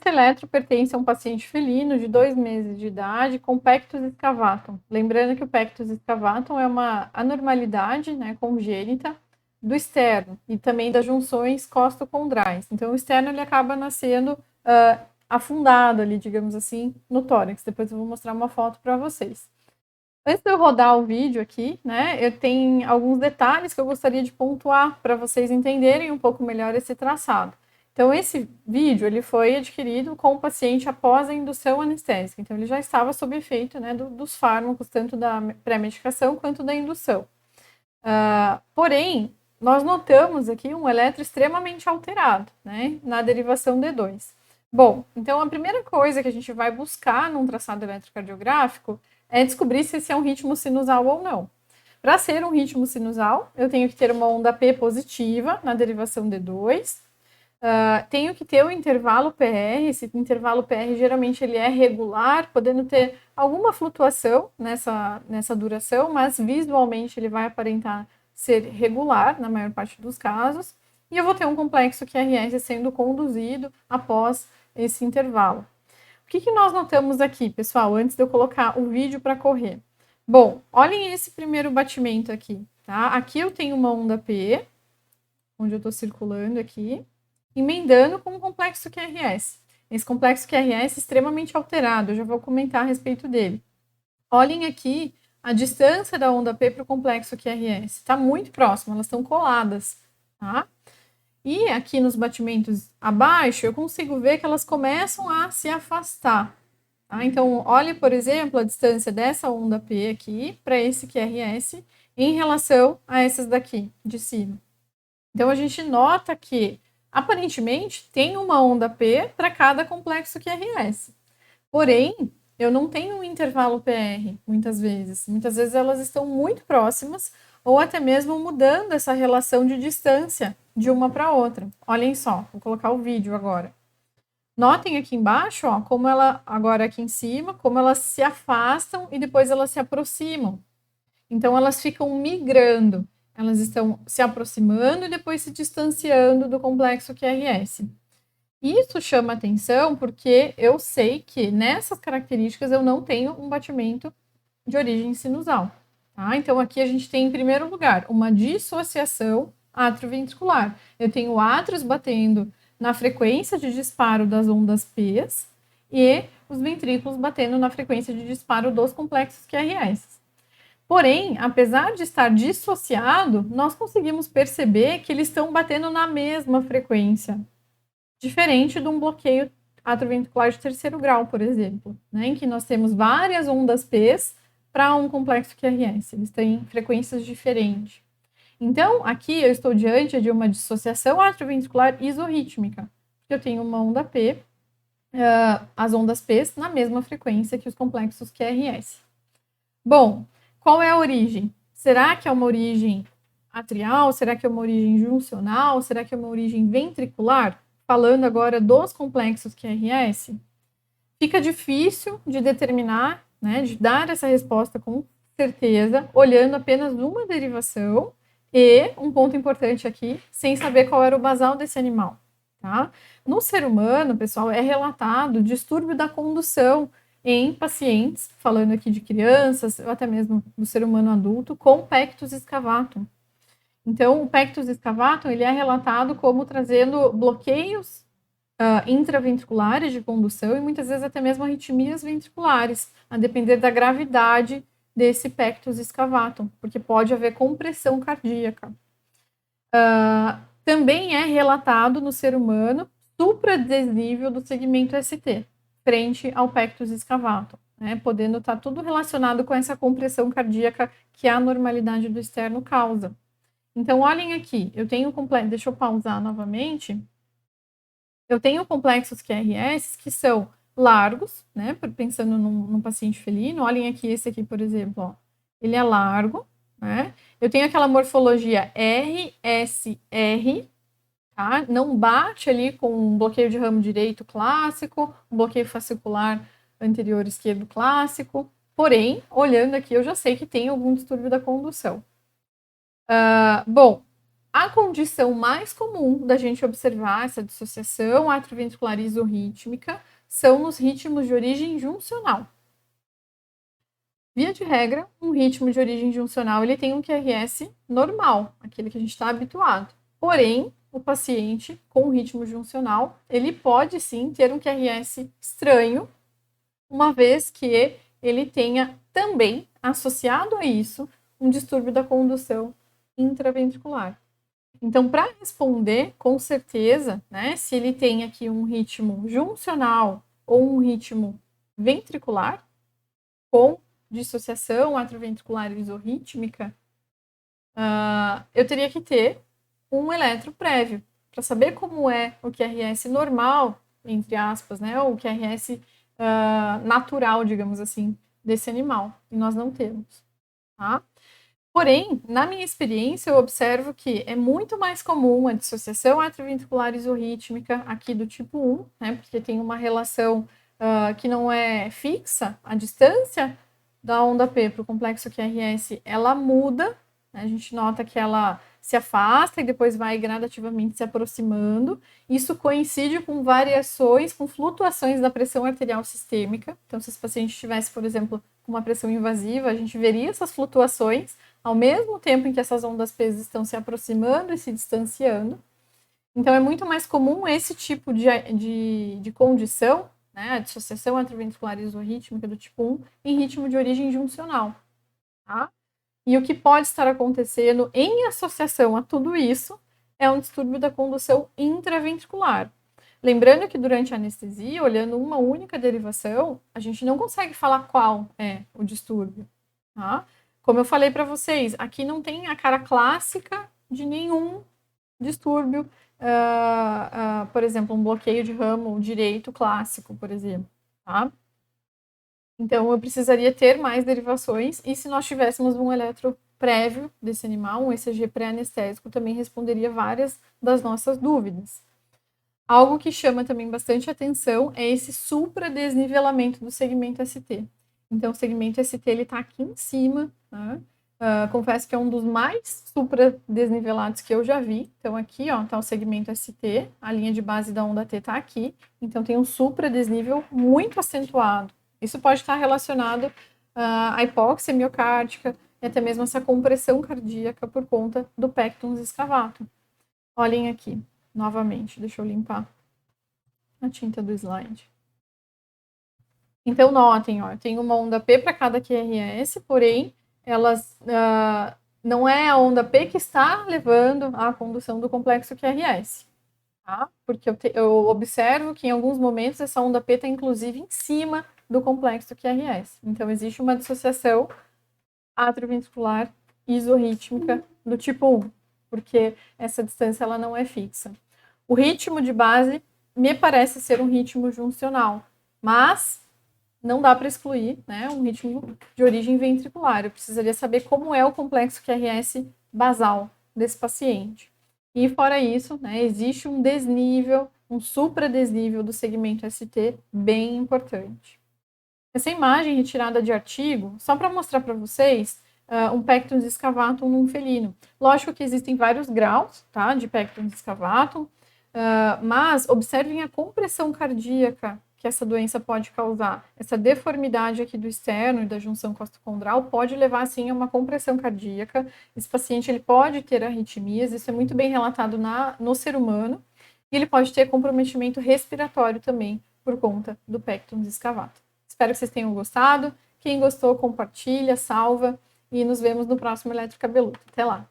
Este eletro pertence a um paciente felino de 2 meses de idade com pectus excavatum. Lembrando que o pectus excavatum é uma anormalidade, né, congênita do externo e também das junções costocondrais. Então, o externo ele acaba nascendo afundado ali, digamos assim, no tórax. Depois eu vou mostrar uma foto para vocês. Antes de eu rodar o vídeo aqui, né, eu tenho alguns detalhes que eu gostaria de pontuar para vocês entenderem um pouco melhor esse traçado. Então, esse vídeo ele foi adquirido com o paciente após a indução anestésica. Então, ele já estava sob efeito, né, dos fármacos, tanto da pré-medicação quanto da indução. Porém, nós notamos aqui um eletro extremamente alterado, né, na derivação D2. Bom, então a primeira coisa que a gente vai buscar num traçado eletrocardiográfico é descobrir se esse é um ritmo sinusal ou não. Para ser um ritmo sinusal, eu tenho que ter uma onda P positiva na derivação D2, tenho que ter o intervalo PR, esse intervalo PR geralmente ele é regular, podendo ter alguma flutuação nessa duração, mas visualmente ele vai aparentar ser regular na maior parte dos casos, e eu vou ter um complexo QRS sendo conduzido após esse intervalo. O que nós notamos aqui, pessoal, antes de eu colocar o vídeo para correr? Bom, olhem esse primeiro batimento aqui, tá? Aqui eu tenho uma onda P, onde eu estou circulando aqui, emendando com o complexo QRS. Esse complexo QRS é extremamente alterado, eu já vou comentar a respeito dele. Olhem aqui a distância da onda P para o complexo QRS. Está muito próximo, elas estão coladas, tá? E aqui nos batimentos abaixo, eu consigo ver que elas começam a se afastar. Tá? Então, olhe, por exemplo, a distância dessa onda P aqui para esse QRS em relação a essas daqui, de cima. Então, a gente nota que, aparentemente, tem uma onda P para cada complexo QRS. Porém, eu não tenho um intervalo PR, muitas vezes. Muitas vezes elas estão muito próximas ou até mesmo mudando essa relação de distância de uma para outra. Olhem só, vou colocar o vídeo agora. Notem aqui embaixo, ó, como ela, agora aqui em cima, como elas se afastam e depois elas se aproximam. Então, elas ficam migrando. Elas estão se aproximando e depois se distanciando do complexo QRS. Isso chama atenção porque eu sei que nessas características eu não tenho um batimento de origem sinusal. Tá? Então, aqui a gente tem, em primeiro lugar, uma dissociação atrioventricular. Eu tenho átrios batendo na frequência de disparo das ondas P's e os ventrículos batendo na frequência de disparo dos complexos QRS. Porém, apesar de estar dissociado, nós conseguimos perceber que eles estão batendo na mesma frequência, diferente de um bloqueio atrioventricular de terceiro grau, por exemplo, né, em que nós temos várias ondas P's para um complexo QRS, eles têm frequências diferentes. Então, aqui eu estou diante de uma dissociação atrioventricular isorrítmica, eu tenho uma onda P, as ondas P's na mesma frequência que os complexos QRS. Bom, qual é a origem? Será que é uma origem atrial? Será que é uma origem juncional? Será que é uma origem ventricular? Falando agora dos complexos QRS, fica difícil de determinar, né, de dar essa resposta com certeza, olhando apenas uma derivação e, um ponto importante aqui, sem saber qual era o basal desse animal. Tá? No ser humano, pessoal, é relatado distúrbio da condução em pacientes, falando aqui de crianças, ou até mesmo do ser humano adulto, com pectus excavatum. Então, o pectus excavatum ele é relatado como trazendo bloqueios intraventriculares de condução e muitas vezes até mesmo arritmias ventriculares, a depender da gravidade desse pectus excavatum, porque pode haver compressão cardíaca. Também é relatado no ser humano supradesnível do segmento ST, frente ao pectus excavatum, né, podendo estar tudo relacionado com essa compressão cardíaca que a anormalidade do externo causa. Então, olhem aqui, eu tenho complexo, deixa eu pausar novamente. Eu tenho complexos QRS que são largos, né? Pensando num paciente felino, olhem aqui, esse aqui, por exemplo, ó, ele é largo, né? Eu tenho aquela morfologia RSR, tá? Não bate ali com um bloqueio de ramo direito clássico, um bloqueio fascicular anterior esquerdo clássico, porém, olhando aqui, eu já sei que tem algum distúrbio da condução. Bom, A condição mais comum da gente observar essa dissociação atrioventricular isorrítmica são nos ritmos de origem juncional. Via de regra, um ritmo de origem juncional ele tem um QRS normal, aquele que a gente está habituado. Porém, o paciente com ritmo juncional, ele pode sim ter um QRS estranho, uma vez que ele tenha também associado a isso um distúrbio da condução intraventricular. Então, para responder com certeza, né, se ele tem aqui um ritmo juncional ou um ritmo ventricular com dissociação atrioventricular isorrítmica, eu teria que ter um eletro prévio para saber como é o QRS normal, entre aspas, né, ou o QRS natural, digamos assim, desse animal. E nós não temos, tá? Porém, na minha experiência, eu observo que é muito mais comum a dissociação atrioventricular isorrítmica aqui do tipo 1, né, porque tem uma relação que não é fixa, a distância da onda P para o complexo QRS, ela muda, né, a gente nota que ela se afasta e depois vai gradativamente se aproximando. Isso coincide com variações, com flutuações da pressão arterial sistêmica. Então, se esse paciente tivesse, por exemplo, com uma pressão invasiva, a gente veria essas flutuações ao mesmo tempo em que essas ondas P estão se aproximando e se distanciando. Então, é muito mais comum esse tipo de condição, né, a dissociação atrioventricular isorrítmica do tipo 1, em ritmo de origem juncional. Tá? E o que pode estar acontecendo em associação a tudo isso é um distúrbio da condução intraventricular. Lembrando que durante a anestesia, olhando uma única derivação, a gente não consegue falar qual é o distúrbio. Tá? Como eu falei para vocês, aqui não tem a cara clássica de nenhum distúrbio, por exemplo, um bloqueio de ramo direito clássico, por exemplo. Tá? Então, eu precisaria ter mais derivações, e se nós tivéssemos um eletro prévio desse animal, um ECG pré-anestésico, também responderia várias das nossas dúvidas. Algo que chama também bastante atenção é esse supradesnivelamento do segmento ST. Então, o segmento ST está aqui em cima, né? Confesso que é um dos mais supradesnivelados que eu já vi. Então, aqui está o segmento ST, a linha de base da onda T está aqui. Então, tem um supradesnível muito acentuado. Isso pode estar relacionado à hipóxia miocárdica e até mesmo essa compressão cardíaca por conta do pectens excavatum. Olhem aqui, novamente, deixa eu limpar a tinta do slide. Então, notem, ó, tem uma onda P para cada QRS, porém, elas não é a onda P que está levando à condução do complexo QRS. Tá? Porque eu observo que em alguns momentos essa onda P está inclusive em cima do complexo QRS. Então, existe uma dissociação atrioventricular isorrítmica do tipo 1, porque essa distância ela não é fixa. O ritmo de base me parece ser um ritmo juncional, mas não dá para excluir, né, um ritmo de origem ventricular. Eu precisaria saber como é o complexo QRS basal desse paciente. E fora isso, né, existe um desnível, um supradesnível do segmento ST bem importante. Essa imagem retirada de artigo, só para mostrar para vocês um pectens excavatum num felino. Lógico que existem vários graus, tá, de pectens excavatum, mas observem a compressão cardíaca que essa doença pode causar. Essa deformidade aqui do externo e da junção costocondral pode levar, sim, a uma compressão cardíaca. Esse paciente ele pode ter arritmias, isso é muito bem relatado no ser humano, e ele pode ter comprometimento respiratório também por conta do pectens excavatum. Espero que vocês tenham gostado. Quem gostou, compartilha, salva, e nos vemos no próximo Eletrocabeludo. Até lá!